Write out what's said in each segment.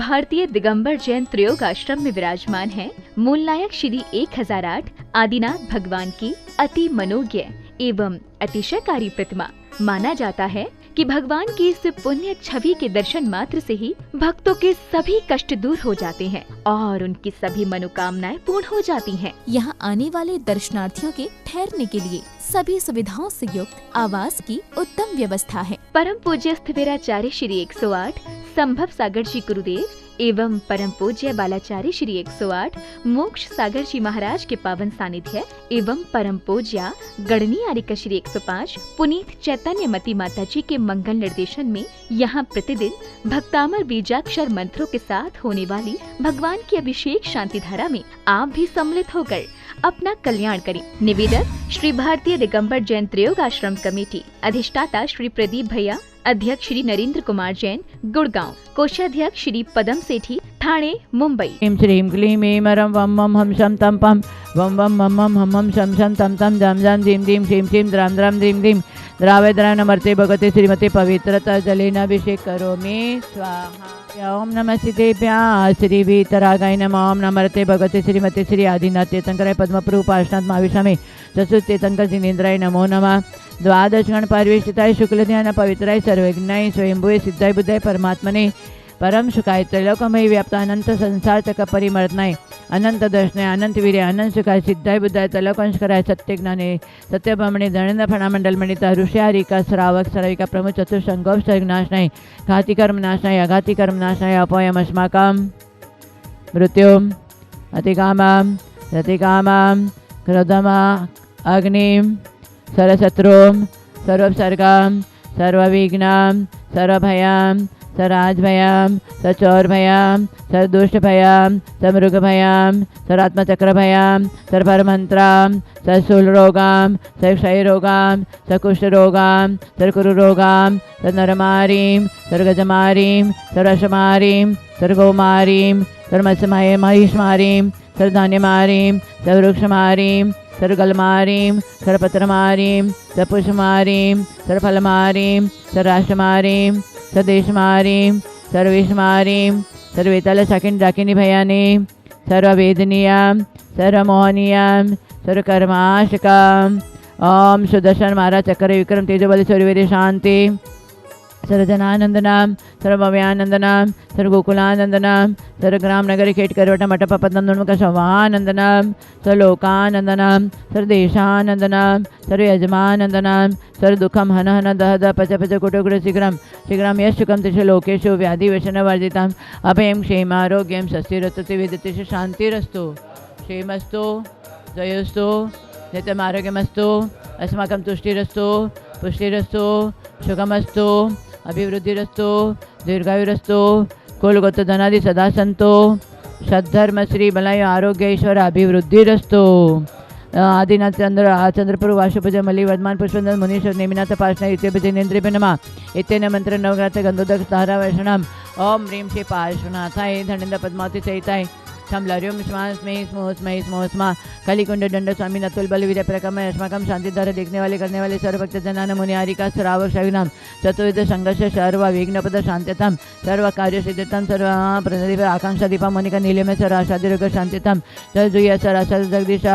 भारतीय दिगंबर जैन त्रयोग आश्रम में विराजमान है मूलनायक श्री 1008 आदिनाथ भगवान की अति मनोज्ञ एवं अतिशयकारी प्रतिमा। माना जाता है कि भगवान की इस पुण्य छवि के दर्शन मात्र से ही भक्तों के सभी कष्ट दूर हो जाते हैं और उनकी सभी मनोकामनाएं पूर्ण हो जाती हैं। यहाँ आने वाले दर्शनार्थियों के ठहरने के लिए सभी सुविधाओं से युक्त आवास की उत्तम व्यवस्था है। परम पूज्य स्थिविराचार्य श्री 108 संभव सागर जी गुरुदेव एवं परम पूज्य बालाचार्य श्री 108 मोक्ष सागर जी महाराज के पावन सानिध्य एवं परम पूज्य गणनी आर्यका श्री 105 पुनीत चैतन्य मती माता जी के मंगल निर्देशन में यहाँ प्रतिदिन भक्तामर बीजाक्षर मंत्रों के साथ होने वाली भगवान की अभिषेक शांति धारा में आप भी सम्मिलित होकर अपना कल्याण करें। निवेदक श्री भारतीय दिगंबर जैन त्रयोग आश्रम कमेटी, अधिष्ठाता श्री प्रदीप भैया, अध्यक्ष श्री नरेंद्र कुमार जैन गुड़गांव, कोषाध्यक्ष श्री पदम सेठी ठाणे मुंबई। ह्रीं श्रीं क्लीं ऐं मरं वं वं हम शम तम पम वं वं मम मम हम हम शम शम तम तम जम जम धीम धीम क्षीं क्षीं द्राम द्राम धीम धीम द्रावय द्राव नमर्ते भगवते श्रीमते पवित्रता जलेन अभिषेक करोमि स्वाहा। ओम नमः सिद्धेभ्यः श्री वीतरागाय नमः। ओम नमर्ते भगवते श्रीमते श्री आदिनाथ तीर्थंकराय पद्मप्रूपार्षणात् महाविष्णवे चतुर्थ तीर्थंकर जिनेन्द्राय नमो नमः। द्वादश गण परिवेशिताय शुक्ल ध्यान पवित्राय सर्वज्ञाय स्वयंभुवे सिद्धाय बुद्धाय परमात्मने परम सुखाय त्रैलोकमय व्याप्त अनंत संसार तक परिमर्दनाय अनंत दर्शनाय अनंत वीर्य अनंत सुखाय सिद्धाय बुद्धाय त्रैलोकंशकराय सत्य ज्ञाने सत्य ब्रह्मणे धनेन्द्र फणामंडल मणिता ऋषिहारिका श्रावक श्राविका प्रमुख चतुर्संगोप सर्गनाशनाय घाति कर्म नाशनाय अघाति कर्म नाशनाय अपोयम अस्माकं मृत्युम अतिकामं रतिकामं क्रोधमा अग्निम सर्वशत्रुं सर्वोपसर्गं सर्वविघ्नं सर्वभयं सर्वाजभयं सर्वचौरभयं सर्वदुष्टभयं सर्वमृगभयं सर्वात्मचक्रभयं सर्वपरमन्त्रं सर्वशूलरोगं सर्वक्षयरोगं सर्वकुष्ठरोगं सर्वकुरुरोगं सर्वनरमारीं सर्वगजमारीं सर्वशमारीं सर्वगौमारीं सर्वमत्स्यमहिषमारीं सर्वधान्यमारीं सर्ववृक्षमारीं सर्वगलमारीं सर्वपत्रमारीं सर्वपुष्पमारीं सर्वफलमारीं सर्वराष्ट्रमारीं सर्वदेशमारीं सर्वेशमारीं सर्वेतल शाकिनी डाकिनी भयानी सर्ववेदनीयं सर्वमोहनीयं सर्वकर्माशकम्। ओम सुदर्शन महाराज चक्र विक्रम तेजोबल सूर्यवीर शांति सर्वजनानंदनाम सर्वभव्यानंदनाम सर्वगोकुलानंदनाम सर्वग्राम नगरी खेट करवटा मठपपद्नमुख शवानंदनाम सर्वलोकानंदनाम सर्वदेशानंदनाम सर्वयजमानंदनाम सर्वदुःखम हन हन दह दह पच पच कुटुकुट शीघ्रम शीघ्रम यशुकम तिष लोकेषु व्याधि व्यसनवर्जिताम् अभयं क्षेमारोग्यं स्वस्तिरस्तु विदतिष शान्तिरस्तु क्षेमस्तु जयोस्तु नित्यम् आरोग्यमस्तु अस्माकं तुष्टिरस्तु पुष्टिरस्तु सुखमस्तु अभिवृद्धिरस्तु दीर्घायुरस्तु कुलगोत्र धनादि सदा सन्तु सद्धर्म श्री बलाय आरोग्य ईश्वर अभिवृद्धिरस्तु। आदिनाथ चंद्रपुर वाशुपूजा मल्ली वर्धमान पुष्पंदन मुनीश्वर नेमिनाथ पार्षण इत्य जिनेन्द्रिय नमः इत्येन मंत्र नवग्रह गंधोदक तारा वैष्णम ओम ह्रीं श्री पार्श्वनाथाय धनेन्द्र पद्मावती सहिताय छमलर्यों स्मे स्मो स्मय स्मो स्मा कलिकुंड दंड स्वामी नतुल बल वीर प्रकम अस्माकम शांतिधारा देखने वाले करने वाले सर्वभक्त जनान मुनिहारिका श्रावक शविनाम चतुर्विध संघर्ष सर्व विघ्नपद शांत्यतम सर्व कार्य सिद्धतम सर्व प्रदीप आकांक्षा दीपा मोनिका नीलम सर आशादि रोग शांत्यतम जय सर आशा जगदीश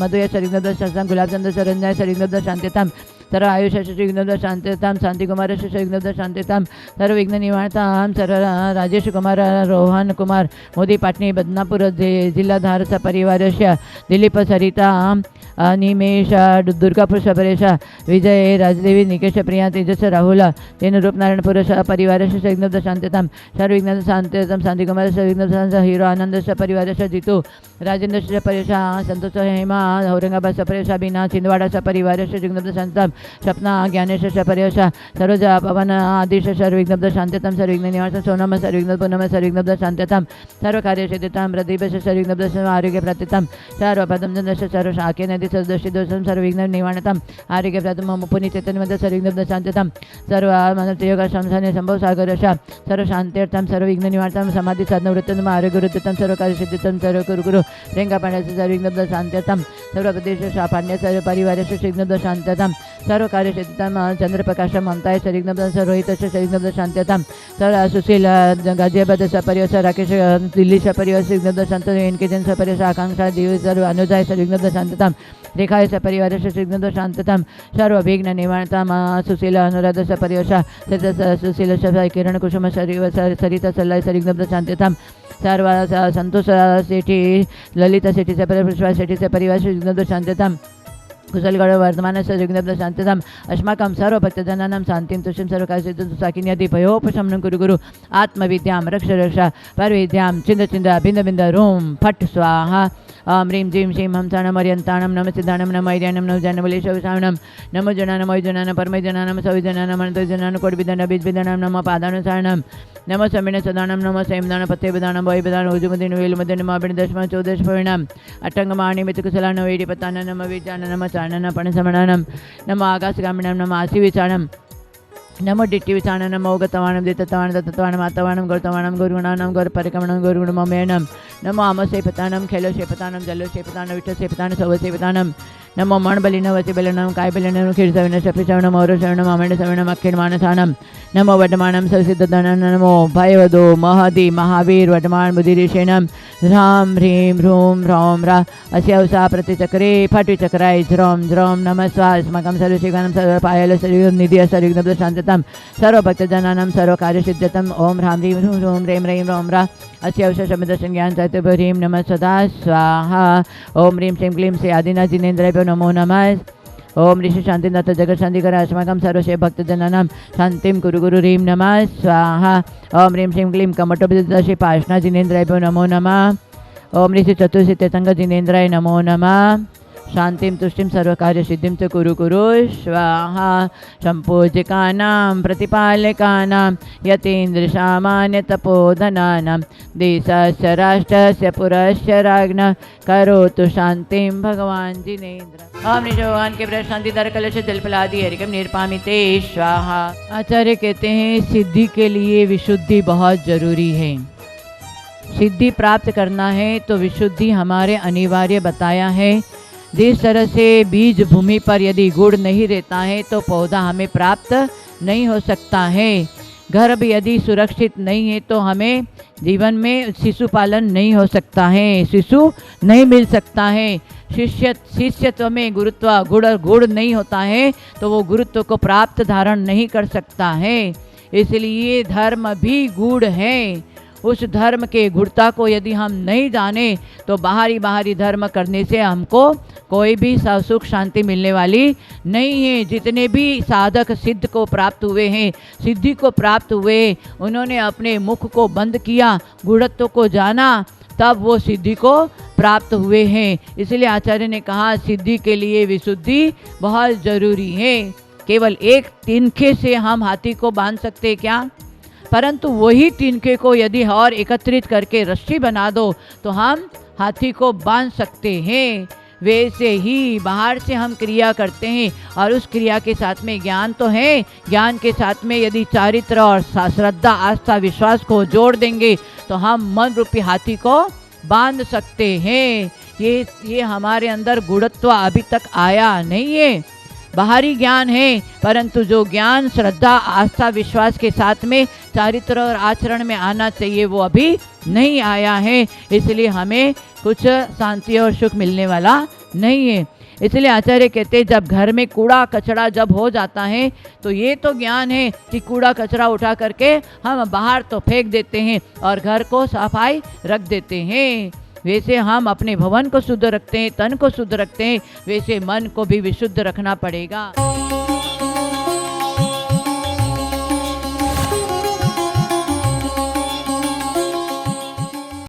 मधुय सरिग्नद शस्त्रम गुलाबचंद सरंजय सरिग्नद शांत्यतम सर्व आयुष विघ्नद शांत्यताम शांति कुमार विघ्नद शांत्यताम सर्व विघ्न निवारताम सर्व राजेश कुमार रोहन कुमार मोदी पाटणी बदनापुर जिल्हाधार परिवारस्य दिलीप सरिता निमेश दुर्गापुर सपरेश विजय राजदेवी निकेश प्रिया तेजस राहुल तेन रूप नारायणपुर परिवारस्य विघ्नद शांत्यताम सर्व विघ्नद शांत्यताम शांति कुमार विघ्नद हीरो आनंद परिवारस्य जितू राजेंद्र परेश संतोष हेमा औरंगाबाद सपरेश बीना छिंदवाड़ा परिवारस्य विघ्नद शांतम सपना ज्ञानेश सपरेश सरोज पवन आदिश सर्वविघ्नद शांत्यताम सर्वविघ्न निवारण सोनम सर्वविघ्न पूनम सर्वविघ्नद शांत्यताम सर्व कार्य सिद्धताम प्रदीप सर्वविघ्नद आरोग्य प्राप्तिताम सर्व पदम चंद्र सर्व शाखे नदी सदृष्टि दोषम सर्वविघ्न निवारणताम आरोग्य प्राप्त पुनि चैतन्य सर्वविघ्नद शांत्यताम सर्व योग शमशान संभव सागरश सर्व शांत्यर्थम सर्वविघ्न निवारणताम समाधि साधन वृत्तम आरोग्य वृत्तम सर्व कार्य सिद्धितम सर्व कुरु रेंगा पाण्याचे सर्वविघ्नद शांत्यताम सर्व प्रदेश पाण्य सर्व परिवारस्य विघ्नद शांत्यताम सर्व कार्य सिद्धितम चंद्र प्रकाशम ममताय सरिग्नब्द सर्वहित सरिग्नब्द शांत्यतम सर सुशील गाजियाबाद सपरिवार राकेश दिल्ली सपरिवार सरिग्नब्द शांत इनके जन सपरिवार आकांक्षा दिव सर्व अनुजाय सरिग्नब्द शांततम रेखाय सपरिवार सरिग्नब्द शांततम सर्व विघ्न निवारणतम सुशील अनुराध सपरिवार सुशील किरण कुसुम सरिता सल्लाय सरिग्नब्द शांततम सर्व संतोष सेठी ललिता सेठी सपरिवार सेठी सपरिवार सरिग्नब्द शांततम कुशलगढ़ वर्तमान सरिग्नब्द शांततम अस्माकं सर्व भक्तजनानां शांतिं तुष्टिं सर्वकार्यसिद्धिं साकिन्यति भयोपशमनं कुरु गुरु आत्मविद्यां रक्ष रक्षा परविद्यां चिन्द चिन्द बिंद बिंद रूम फट स्वाहा ओम ह्रीं जीं श्रीं हं साणं मर्यन्ताणं नम सिद्धाणं नम ऐर्याणं नम जानवलेशवसाणं नमो जनानं मयजनानं परमजनानं सविजनानं अनन्तजनानं कोटिविदानं बीजविदानं नम पादानुसारणं नमो समीन सदानं नमो सैमदानं पत्यविदानं वैविदानं उजुमदिन वेलुमदिन माबिण दशम चौदश परिणाम अट्टंगमाणि मितकुशलानं वेडिपतानं नम विजानं नम चारणं पणसमणानं नम आकाशगामिनं नम आशिविचाणं नमो डिट्टि विचाणं नमो गतवाणं दिततवाणं दत्तवाणं मातवाणं गौतवाणं गुरुगुणानं गौरपरिक्रमणं गुरुगुणममेणं नमो आमसेपतानं खेलोशेपतानं जलोशेपतानं विठ्ठसेपतानं सवसेपतानं नमो मणबलिनं वसिबलिनं कायबलिनं क्षीरसविनं शपिसवनं मौरसवनं मामणसवनं अक्षिणमानसानं नमो वडमानं सविसिद्धधनं नमो भयवदो महदि महावीर वडमान् बुद्धिरिषेणं ह्रां ह्रीं ह्रूं ह्रौं ह्रा अस्यवसा प्रतिचक्रे फट्विचक्राय ध्रौं ध्रौं नमः स्वाहा अस्माकं सर्वशिवानं सर्वपायल निधि सरिग्नब्द शांततं सर्वभक्तजनानां सर्वकार्यसिद्ध्यतम् ओम ह्रां ह्रीं ह्रूं ह्रूं ह्रैं ह्रैं ह्रौं ह्रा अस्यवसा शब्ददर्शन ज्ञान साहित्यभरीं नमः सदा स्वाहा ओम ह्रीं श्रीं क्लीं श्री आदिनाथ जिनेन्द्राय नमो नमः ओम ऋषि शांतिनाथ जगत शांतिकर अस्माकं सर्वशे भक्तजनानां शांतिं कुरु गुरु ह्रीं नमः स्वाहा ओम ह्रीं श्रीं क्लीं कमटोपदर्शि पार्ष्णा जिनेन्द्राय नमो नमः ओम ऋषि चतुर्षि तेतंग जिनेन्द्राय नमो नमः शांतिं तुष्टिं सर्वकार्यसिद्धिं च कुरु कुरु स्वाहा सम्पूज्यकानां प्रतिपालकानां यतीन्द्रसामान्यतपोधनानां देशस्य राष्ट्रस्य पुरस्य राज्ञः करोतु शांतिं भगवान् जिनेन्द्र ओम निज भगवान के प्रति शांति दर कलश जलपलादि हरिकम निर्पामिते स्वाहा। आचार्य कहते हैं सिद्धि के लिए विशुद्धि बहुत जरूरी है। सिद्धि प्राप्त करना है तो विशुद्धि हमारे अनिवार्य बताया है। जिस तरह से बीज भूमि पर यदि गुड़ नहीं रहता है तो पौधा हमें प्राप्त नहीं हो सकता है। गर्भ यदि सुरक्षित नहीं है तो हमें जीवन में शिशु पालन नहीं हो सकता है, शिशु नहीं मिल सकता है। शिष्यत्व में गुड़ नहीं होता है तो वो गुरुत्व को प्राप्त धारण नहीं कर सकता है। इसलिए धर्म भी गुड़ है। उस धर्म के गुणता को यदि हम नहीं जाने तो बाहरी धर्म करने से हमको कोई भी सुख शांति मिलने वाली नहीं है। जितने भी साधक सिद्ध को प्राप्त हुए हैं, सिद्धि को प्राप्त हुए, उन्होंने अपने मुख को बंद किया, गुणत्व को जाना, तब वो सिद्धि को प्राप्त हुए हैं। इसलिए आचार्य ने कहा सिद्धि के लिए विशुद्धि बहुत जरूरी है। केवल एक तिनके से हम हाथी को बांध सकते क्या? परंतु वही तिनके को यदि और एकत्रित करके रस्सी बना दो तो हम हाथी को बांध सकते हैं। वैसे ही बाहर से हम क्रिया करते हैं और उस क्रिया के साथ में ज्ञान तो है, ज्ञान के साथ में यदि चारित्र और श्रद्धा आस्था विश्वास को जोड़ देंगे तो हम मन रूपी हाथी को बांध सकते हैं। ये हमारे अंदर गुणत्व अभी तक आया नहीं है। बाहरी ज्ञान है परंतु जो ज्ञान श्रद्धा आस्था विश्वास के साथ में चारित्र और आचरण में आना चाहिए वो अभी नहीं आया है। इसलिए हमें कुछ शांति और सुख मिलने वाला नहीं है। इसलिए आचार्य कहते हैं जब घर में कूड़ा कचरा जब हो जाता है तो ये तो ज्ञान है कि कूड़ा कचरा उठा करके हम बाहर तो फेंक देते हैं और घर को सफाई रख देते हैं। वैसे हम अपने भवन को शुद्ध रखते हैं, तन को शुद्ध रखते हैं, वैसे मन को भी विशुद्ध रखना पड़ेगा।